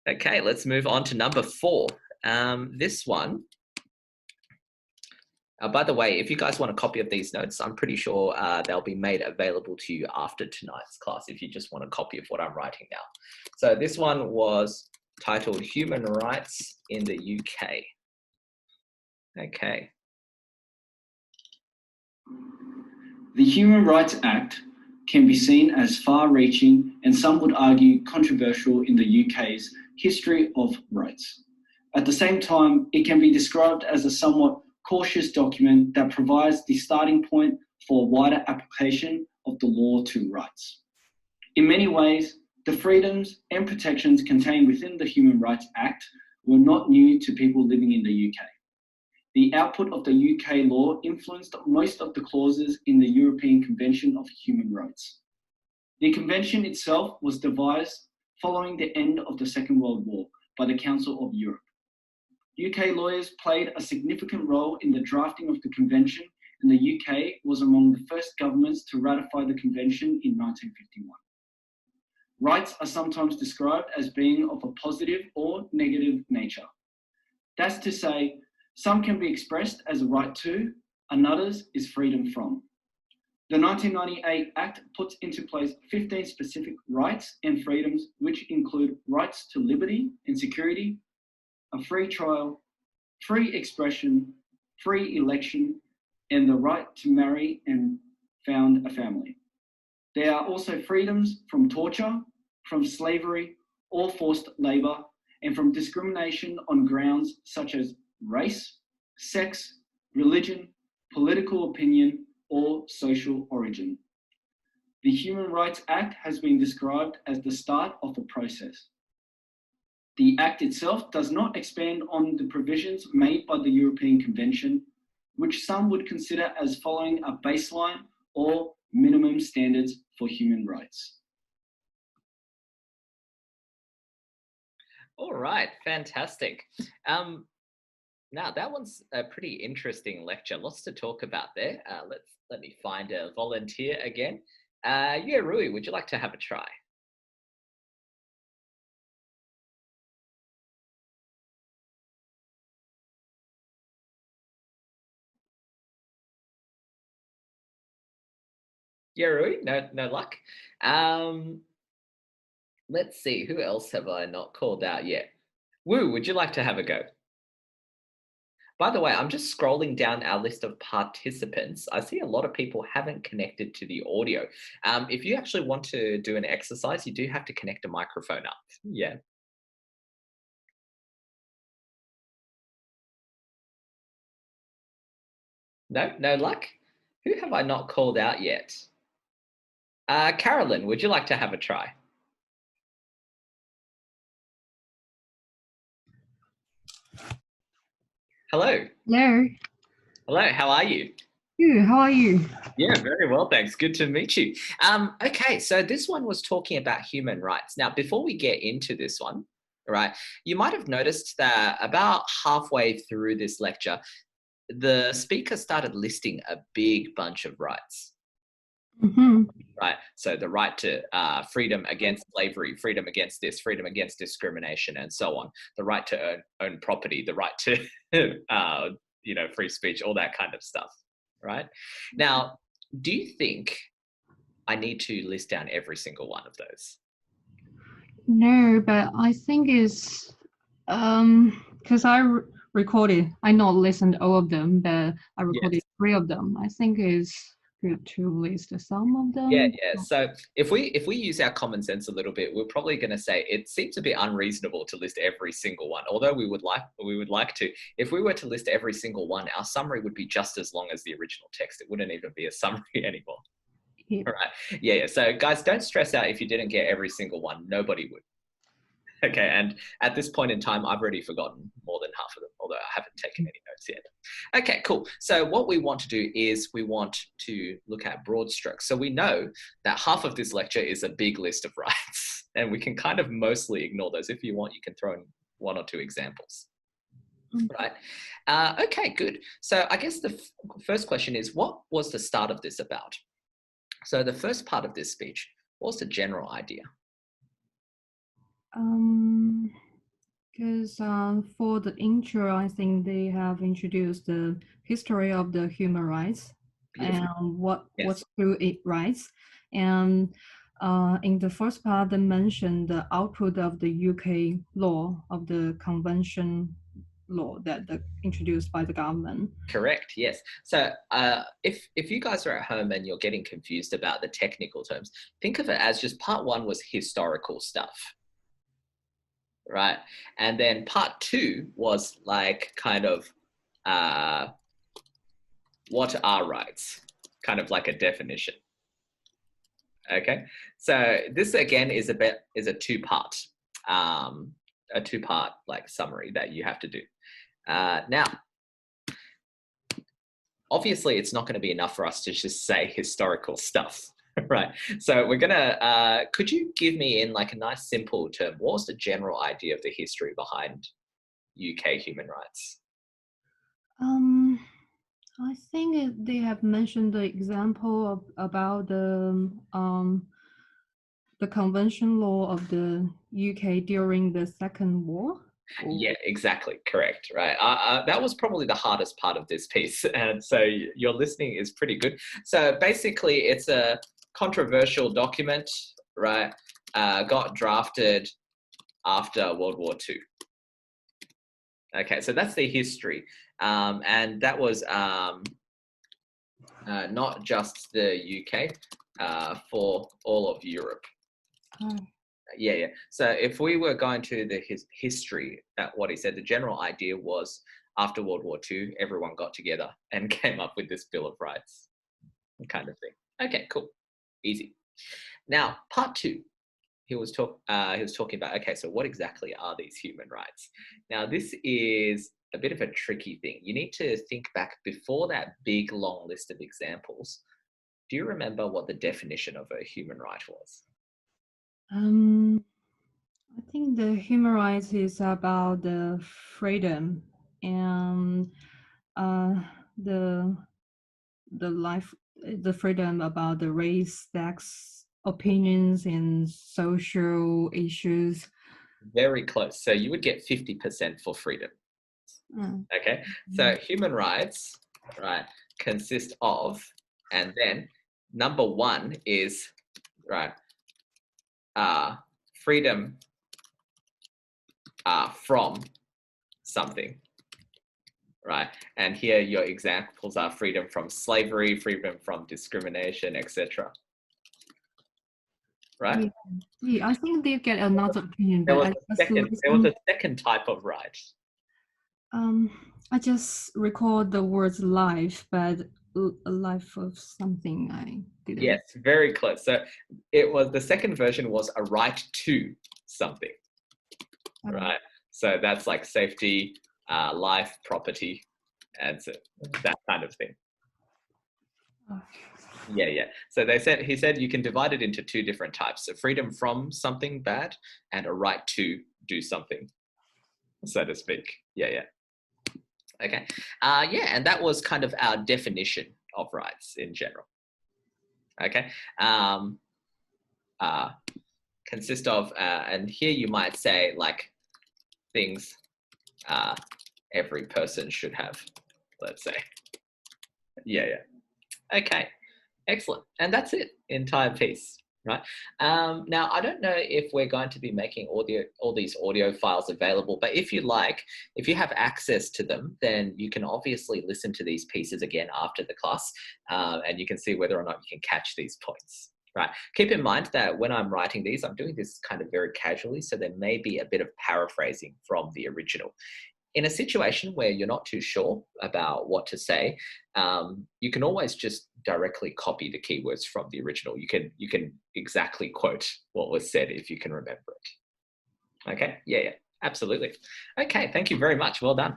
Okay, let's move on to number 4. This one, by the way, if you guys want a copy of these notes, I'm pretty sure they'll be made available to you after tonight's class if you just want a copy of what I'm writing now. So this one was titled Human Rights in the UK. Okay. The Human Rights Act can be seen as far-reaching and some would argue controversial in the UK's history of rights. At the same time, it can be described as a somewhat cautious document that provides the starting point for wider application of the law to rights. In many ways, the freedoms and protections contained within the Human Rights Act were not new to people living in the UK. The output of the UK law influenced most of the clauses in the European Convention of Human Rights. The convention itself was devised following the end of the Second World War by the Council of Europe. UK lawyers played a significant role in the drafting of the convention, and the UK was among the first governments to ratify the convention in 1951. Rights are sometimes described as being of a positive or negative nature. That's to say, some can be expressed as a right to, and others is freedom from. The 1998 Act puts into place 15 specific rights and freedoms, which include rights to liberty and security, a free trial, free expression, free election, and the right to marry and found a family. There are also freedoms from torture, from slavery or forced labor, and from discrimination on grounds such as race, sex, religion, political opinion, or social origin. The Human Rights Act has been described as the start of a process. The Act itself does not expand on the provisions made by the European Convention, which some would consider as following a baseline or minimum standards for human rights. All right, fantastic. Now that one's a pretty interesting lecture. Lots to talk about there. Let me find a volunteer again. Yeah, Rui, would you like to have a try? Yeah, Rui, no luck. Let's see, who else have I not called out yet? Wu, would you like to have a go? By the way, I'm just scrolling down our list of participants. I see a lot of people haven't connected to the audio. If you actually want to do an exercise, you do have to connect a microphone up. Yeah. No luck? Who have I not called out yet? Carolyn, would you like to have a try? Hello. Hello. Hello, how are you? Good, how are you? Yeah, very well, thanks. Good to meet you. Okay, so this one was talking about human rights. Now, before we get into this one, right, you might have noticed that about halfway through this lecture, the speaker started listing a big bunch of rights. Mm-hmm. Right, so the right to freedom against slavery, freedom against this, freedom against discrimination, and so on. The right to own property, the right to, free speech, all that kind of stuff. Right? Now, do you think I need to list down every single one of those? No, but I think it's because I not listened all of them, but I recorded 3 of them. I think it's good to list some of them. Yeah. So if we use our common sense a little bit, we're probably going to say it seems a bit unreasonable to list every single one. Although we would like to. If we were to list every single one, our summary would be just as long as the original text. It wouldn't even be a summary anymore. Yeah. All right. Yeah. So guys, don't stress out if you didn't get every single one. Nobody would. Okay, and at this point in time, I've already forgotten more than half of them, although I haven't taken any notes yet. Okay, cool. So what we want to do is we want to look at broad strokes. So we know that half of this lecture is a big list of rights, and we can kind of mostly ignore those. If you want, you can throw in 1 or 2 examples. Right. Okay, good. So I guess the first question is, what was the start of this about? So the first part of this speech, what was the general idea? Because for the intro, I think they have introduced the history of the human rights. Beautiful. And what's through it rights. And in the first part, they mentioned the output of the UK law of the convention law that introduced by the government. Correct, yes. So if you guys are at home and you're getting confused about the technical terms, think of it as just part 1 was historical stuff, right? And then part 2 was like kind of what are rights, kind of like a definition. Okay, so this again is a two-part like summary that you have to do. Now, obviously, it's not going to be enough for us to just say historical stuff, right? So we're gonna. Could you give me in like a nice simple term, what was the general idea of the history behind UK human rights? I think they have mentioned the example about the convention law of the UK during the Second War. Yeah, exactly. Correct. Right. That was probably the hardest part of this piece. And so your listening is pretty good. So basically, it's a controversial document, right? Got drafted after World War II. Okay, so that's the history. And that was not just the UK, for all of Europe. Yeah. So if we were going to his history, what he said, the general idea was after World War II, everyone got together and came up with this Bill of Rights kind of thing. Okay, cool. Easy. Now, part 2, he was talking about, okay, so what exactly are these human rights? Now, this is a bit of a tricky thing. You need to think back before that big, long list of examples. Do you remember what the definition of a human right was? I think the human rights is about the freedom and the life, the freedom about the race, sex, opinions, and social issues. Very close. So you would get 50% for freedom. Okay. So human rights, right, consist of, and then number 1 is, right, freedom from something, right? And here your examples are freedom from slavery, freedom from discrimination, etc. Right? Yeah, I think they get another opinion. There was a second type of right. I just recall the words life, but a life of something I didn't. Yes, very close. So it was, the second version was a right to something, right? So that's like safety, life, property, and so that kind of thing. Yeah. So he said you can divide it into 2 different types: so freedom from something bad and a right to do something, so to speak. Yeah. Okay. And that was kind of our definition of rights in general. Okay. Consist of, and here you might say like things every person should have, let's say. Yeah. Okay. Excellent. And that's it, entire piece, right? Now, I don't know if we're going to be making all these audio files available, but if you like, if you have access to them, then you can obviously listen to these pieces again after the class, and you can see whether or not you can catch these points, right? Keep in mind that when I'm writing these, I'm doing this kind of very casually, so there may be a bit of paraphrasing from the original. In a situation where you're not too sure about what to say, you can always just directly copy the keywords from the original. You can exactly quote what was said if you can remember it. Okay, yeah, absolutely. Okay, thank you very much. Well done.